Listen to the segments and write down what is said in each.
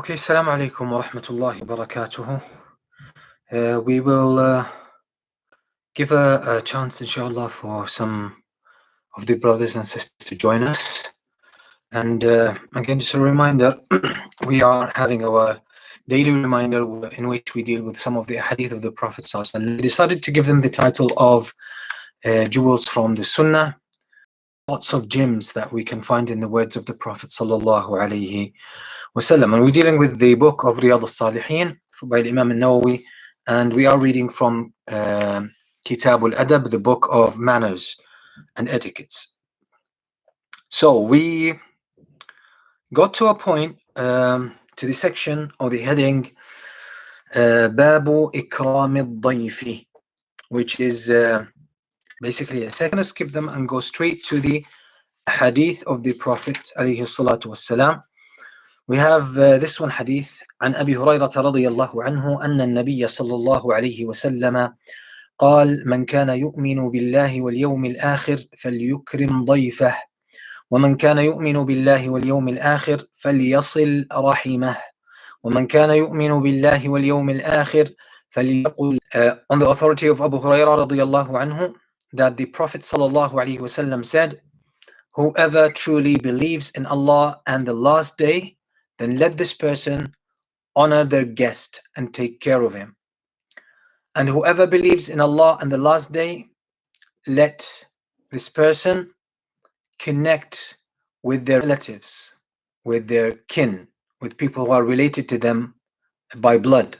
Okay, Assalamu alaikum wa rahmatullahi wa barakatuhu. We will give a chance, inshallah, for some of the brothers and sisters to join us. And again, just a reminder, we are having our daily reminder in which we deal with some of the hadith of the Prophet. And we decided to give them the title of Jewels from the Sunnah. Lots of gems that we can find in the words of the Prophet sallallahu alaihi wasallam. And we're dealing with the book of Riyadh al-Salihin by Imam al-Nawawi, and we are reading from Kitab al-Adab, the book of manners and etiquettes. So we got to a point, to the section or the heading Babu Ikram al-Dayfi, which is basically a second, skip them and go straight to the hadith of the Prophet alayhi salatu wassalam. We have this one hadith عن أبي هريرة رضي الله عنه أن النبي صلى الله عليه وسلم قال من كان يؤمن بالله واليوم الآخر فليكرم ضيفه ومن كان يؤمن بالله واليوم الآخر فليصل رحمه ومن كان يؤمن بالله واليوم الآخر فليقل on the authority of Abu Hurairah رضي الله عنه that the Prophet صلى الله عليه وسلم said, whoever truly believes in Allah and the last day, then let this person honor their guest and take care of him. And whoever believes in Allah and the last day, let this person connect with their relatives, with their kin, with people who are related to them by blood.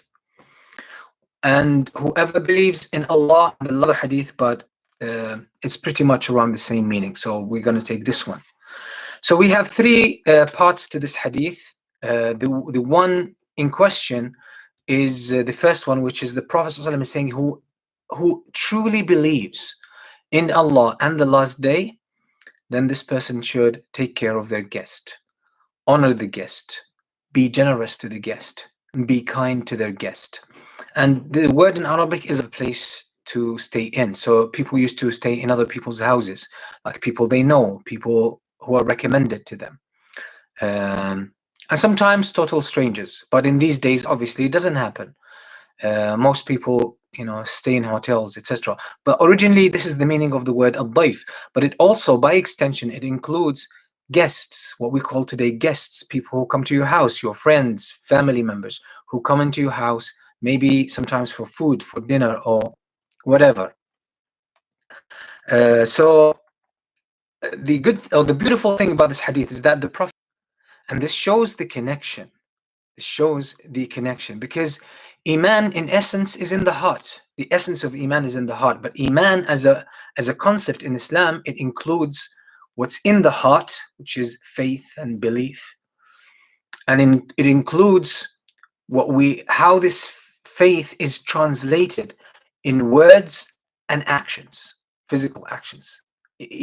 And whoever believes in Allah, and the other hadith, but it's pretty much around the same meaning. So we're going to take this one. So we have three parts to this hadith. The one in question is the first one, which is the Prophet ﷺ is saying, who truly believes in Allah and the last day, then this person should take care of their guest, honor the guest, be generous to the guest, and be kind to their guest. And the word in Arabic is a place to stay in. So people used to stay in other people's houses, like people they know, people who are recommended to them. And sometimes total strangers. But in these days, obviously, it doesn't happen. Most people, stay in hotels, etc. But originally, this is the meaning of the word al-dayf. But it also, by extension, it includes guests, what we call today guests, people who come to your house, your friends, family members, who come into your house, maybe sometimes for food, for dinner, or whatever. So the good or the beautiful thing about this hadith is that the Prophet, and this shows the connection. This shows the connection because Iman in essence is in the heart. The essence of Iman is in the heart. But Iman as a concept in Islam, it includes what's in the heart, which is faith and belief. And it includes how this faith is translated in words and actions, physical actions.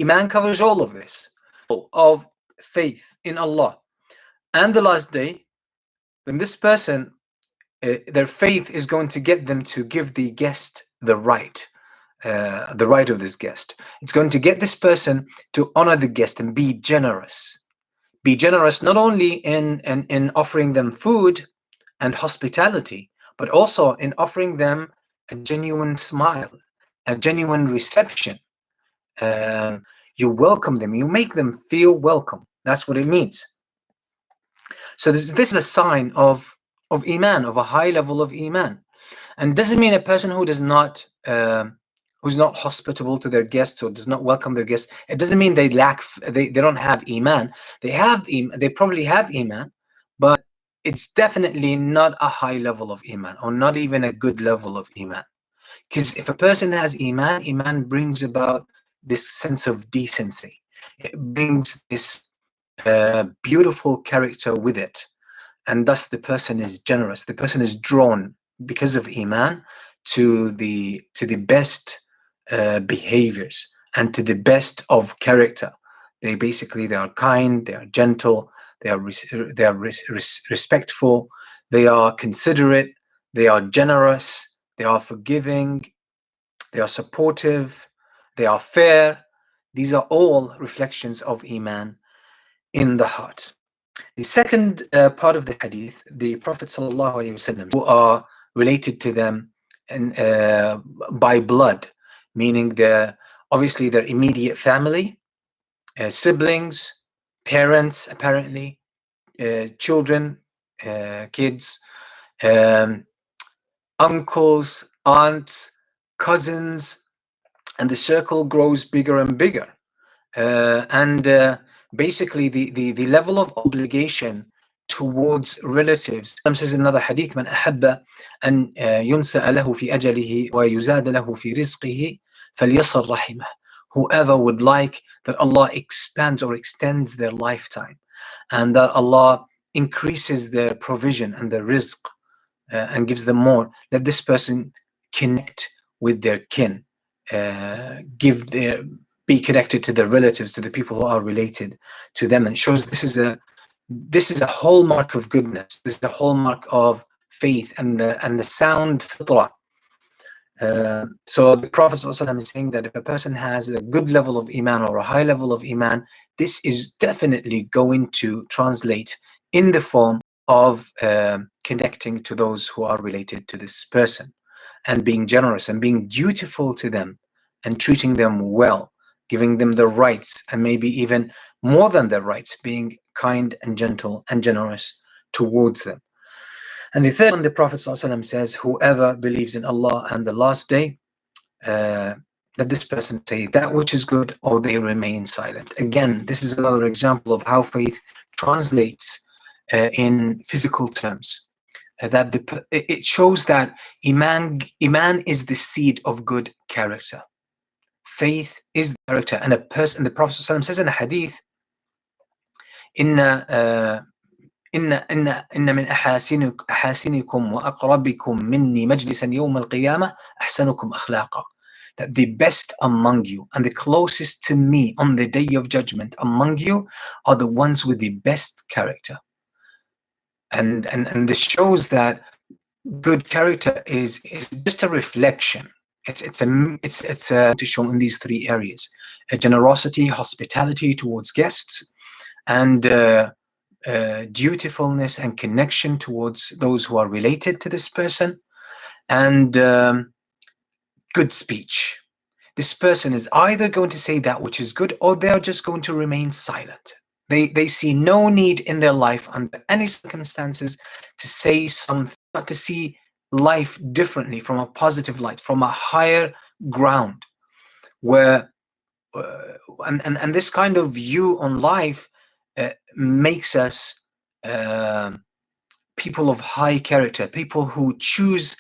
Iman covers all of this, of faith in Allah and the last day. Then this person, their faith is going to get them to give the guest the right of this guest. It's going to get this person to honor the guest and be generous. Be generous not only in offering them food and hospitality, but also in offering them a genuine smile, a genuine reception. You welcome them, you make them feel welcome. That's what it means. So this is a sign of Iman, of a high level of Iman. And doesn't mean a person who does not who's not hospitable to their guests or does not welcome their guests, it doesn't mean they don't have Iman. They probably have Iman, but it's definitely not a high level of Iman, or not even a good level of Iman. Because if a person has Iman brings about this sense of decency. It brings this beautiful character with it. And thus the person is generous. The person is drawn because of Iman to the best behaviors and to the best of character. They are kind, they are gentle, they are respectful, they are considerate, they are generous, they are forgiving, they are supportive, they are fair. These are all reflections of Iman in the heart. The second part of the hadith, the Prophet ﷺ, who are related to them and by blood, meaning obviously their immediate family, siblings, parents, apparently, children, kids, uncles, aunts, cousins, and the circle grows bigger and bigger. And basically the level of obligation towards relatives. Says in another hadith, من أحب أن ينسأ له في أجله ويزاد له في رزقه فليصل رحمه. Whoever would like that Allah expands or extends their lifetime, and that Allah increases their provision and their rizq, and gives them more, let this person connect with their kin, be connected to their relatives, to the people who are related to them. And it shows this is a hallmark of goodness. This is a hallmark of faith and the sound fitrah. So the Prophet ﷺ is saying that if a person has a good level of iman or a high level of iman, this is definitely going to translate in the form of connecting to those who are related to this person, and being generous and being dutiful to them and treating them well, giving them their rights, and maybe even more than their rights, being kind and gentle and generous towards them. And the third one, the Prophet ﷺ says, whoever believes in Allah and the last day, let this person say that which is good, or they remain silent. Again, this is another example of how faith translates in physical terms. That it shows that iman is the seed of good character. Faith is the character, and a person. The Prophet ﷺ says in a hadith, إن من أحاسنكم وأقربكم مني مجلسا يوم القيامة أحسنكم أخلاقا. That the best among you and the closest to me on the day of judgment among you are the ones with the best character. And this shows that good character is just a reflection. It's to show in these three areas: generosity, hospitality towards guests, and dutifulness and connection towards those who are related to this person, and good speech. This person is either going to say that which is good, or they're just going to remain silent. They see no need in their life under any circumstances to say something, not to see life differently, from a positive light, from a higher ground, where and this kind of view on life makes us people of high character, people who choose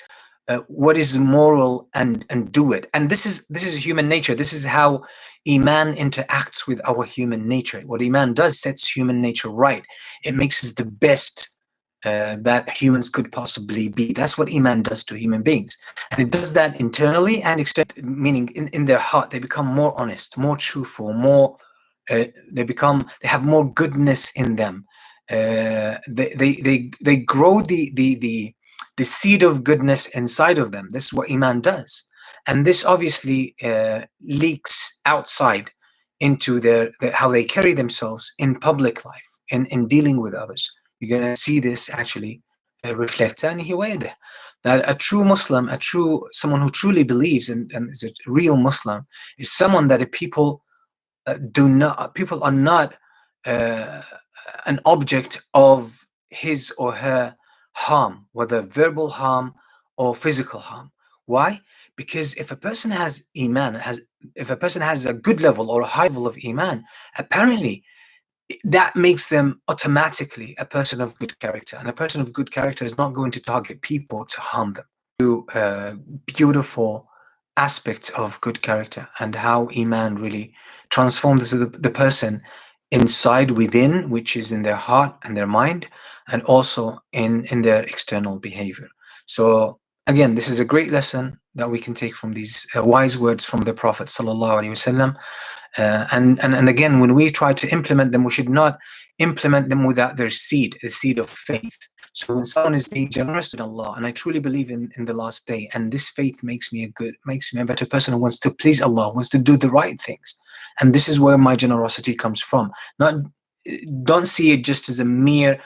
what is moral and do it. And this is human nature. This is how iman interacts with our human nature. What iman does, sets human nature right. It makes us the best that humans could possibly be. That's what iman does to human beings, and it does that internally and externally, meaning in their heart they become more honest, more truthful, more they have more goodness in them. They grow the seed of goodness inside of them. This is what iman does, and this obviously leaks outside into how they carry themselves in public life, in dealing with others. You're going to see this actually reflect. And that a true Muslim, someone who truly believes and is a real Muslim, is someone that people are not an object of his or her harm, whether verbal harm or physical harm. Why? Because if a person has iman, if a person has a good level or a high level of iman, apparently that makes them automatically a person of good character. And a person of good character is not going to target people to harm them. Beautiful aspects of good character, and how iman really transforms the person inside, within, which is in their heart and their mind, and also in their external behavior. So again, this is a great lesson that we can take from these wise words from the Prophet sallallahu alaihi wasallam. And again, when we try to implement them, we should not implement them without their seed, the seed of faith. So when someone is being generous in Allah, and I truly believe in the last day, and this faith makes me a better person who wants to please Allah, wants to do the right things, and this is where my generosity comes from. Not don't see it just as a mere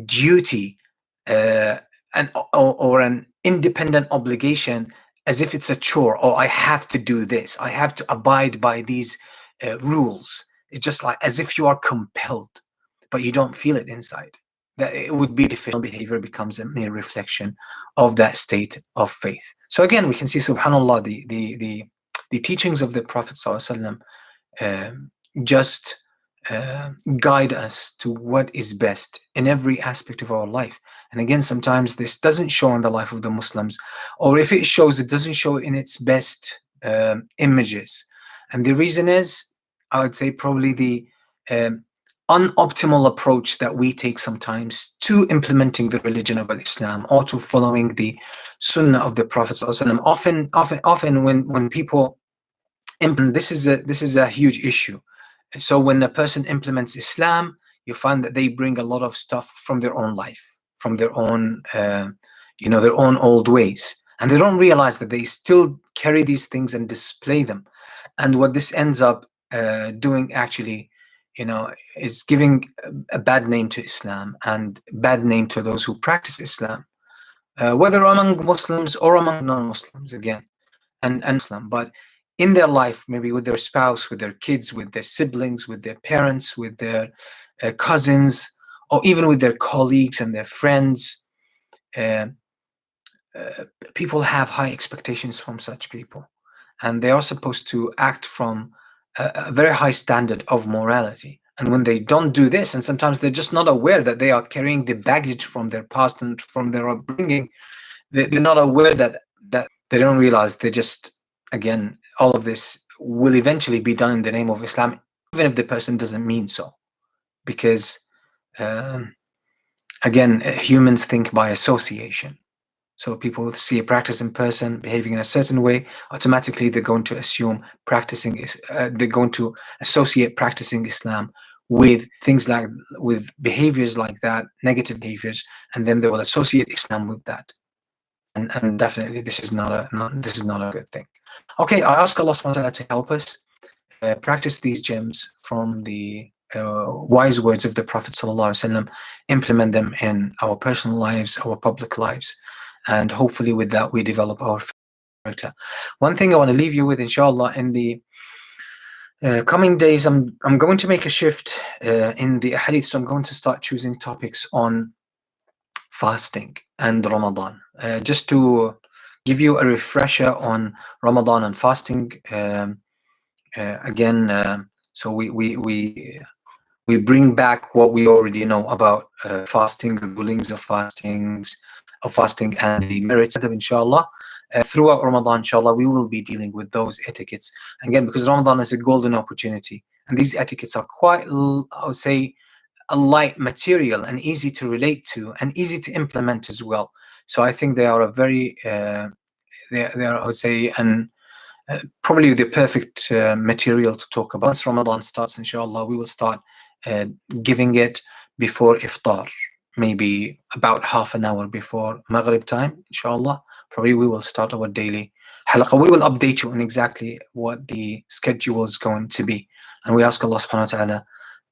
duty or an independent obligation, as if it's a chore. Oh, I have to do this. I have to abide by these rules. It's just like as if you are compelled, but you don't feel it inside. That it would be deficient behavior becomes a mere reflection of that state of faith. So again, we can see, subhanallah, the teachings of the Prophet ﷺ just guide us to what is best in every aspect of our life. And again, sometimes this doesn't show in the life of the Muslims, or if it shows, it doesn't show in its best images. And the reason is, I would say, probably the unoptimal approach that we take sometimes to implementing the religion of Islam, or to following the Sunnah of the Prophet ﷺ. Often when people implement, this is a huge issue. So when a person implements Islam, you find that they bring a lot of stuff from their own life, from their own their own old ways, and they don't realize that they still carry these things and display them. And what this ends up doing, actually, is giving a bad name to Islam and bad name to those who practice Islam, whether among Muslims or among non-Muslims, again, and Islam. But in their life, maybe with their spouse, with their kids, with their siblings, with their parents, with their cousins, or even with their colleagues and their friends, people have high expectations from such people, and they are supposed to act from a very high standard of morality. And when they don't do this, and sometimes they're just not aware that they are carrying the baggage from their past and from their upbringing, they're not aware that they don't realize they just, again, all of this will eventually be done in the name of Islam, even if the person doesn't mean so. Because, again, humans think by association. So people see a practicing person behaving in a certain way, automatically they're going to assume they're going to associate practicing Islam with things like, with behaviors like that, negative behaviors, and then they will associate Islam with that. And definitely this is not a good thing. Okay, I ask Allah subhanahu wa ta'ala to help us practice these gems from the wise words of the Prophet sallallahu alaihi wasallam, implement them in our personal lives, our public lives, and hopefully with that we develop our character. One thing I want to leave you with, inshallah, in the coming days, I'm going to make a shift in the hadith. So I'm going to start choosing topics on fasting and Ramadan, just to give you a refresher on Ramadan and fasting. Again, so we bring back what we already know about fasting, the rulings of fasting and the merits of, inshallah. Throughout Ramadan, inshallah, we will be dealing with those etiquettes. Again, because Ramadan is a golden opportunity, and these etiquettes are quite, I would say, a light material and easy to relate to and easy to implement as well. So I think they are a very, they are, I would say, probably the perfect material to talk about. Once Ramadan starts, inshallah, we will start giving it before iftar, maybe about half an hour before Maghrib time, inshallah. Probably we will start our daily halaqah. We will update you on exactly what the schedule is going to be. And we ask Allah subhanahu wa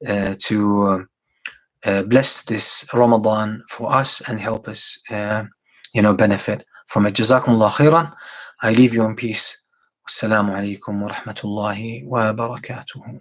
ta'ala to bless this Ramadan for us and help us, benefit from it. Jazakumullah khairan. I leave you in peace. Wassalamu alaikum wa rahmatullahi wa barakatuhu.